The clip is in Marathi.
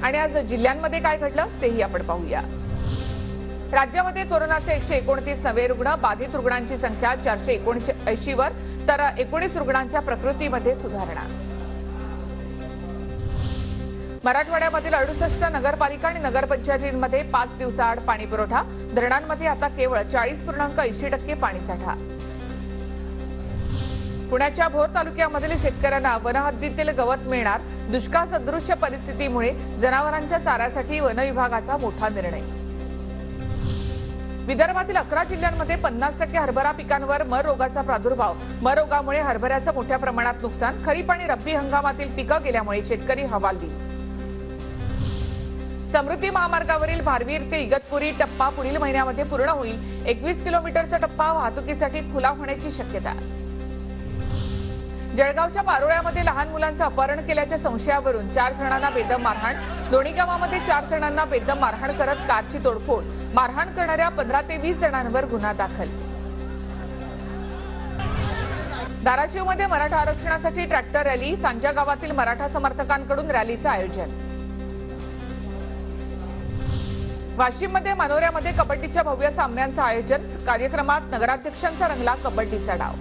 आणि आज जिल्ह्यांमध्ये काय घडलं तेही आपण पाहूया। राज्यामध्ये कोरोनाचे 129 नवे रुग्ण, बाधित रुग्णांची संख्या 479 वर, तर 19 रुग्णांच्या प्रकृतीमध्ये सुधारणा। मराठवाड्यामधील 68 नगरपालिका आणि नगरपंचायतींमध्ये 5 दिवसाआड पाणी पुरवठा, धरणांमध्ये आता केवळ 40.80% पाणीसाठा। पुण्याच्या भोर तालुक्यामधील शेतकऱ्यांना वनहद्दीतील गवत मिळणार, दुष्काळ सदृश परिस्थितीमुळे जनावरांच्या चाऱ्यासाठी वन विभागाचा मोठा निर्णय। विदर्भातील 11 जिल्ह्यांमध्ये 50% हरभरा पिकांवर मर रोगाचा प्रादुर्भाव, मर रोगामुळे हरभऱ्याचं मोठ्या प्रमाणात नुकसान, खरीप आणि रब्बी हंगामातील पिकं गेल्यामुळे शेतकरी हवालदिल। समृद्धी महामार्गावरील भारवीर ते इगतपुरी टप्पा पुढील महिन्यामध्ये पूर्ण होईल, 21 किलोमीटरचा टप्पा वाहतुकीसाठी खुला होण्याची शक्यता। जळगावच्या पारोळ्यामध्ये लहान मुलांचं अपहरण केल्याच्या संशयावरून 4 जणांना बेदम मारहाण, दोन्ही गावामध्ये 4 जणांना बेदम मारहाण करत कारची तोडफोड, मारहाण करणाऱ्या 15 ते 20 जणांवर गुन्हा दाखल। धाराशिवमध्ये मराठा आरक्षणासाठी ट्रॅक्टर रॅली, सांजा गावातील मराठा समर्थकांकडून रॅलीचं आयोजन। वाशिममध्ये मनोऱ्यामध्ये कबड्डीच्या भव्य सामन्यांचं आयोजन, कार्यक्रमात नगराध्यक्षांचा रंगला कबड्डीचा डाव।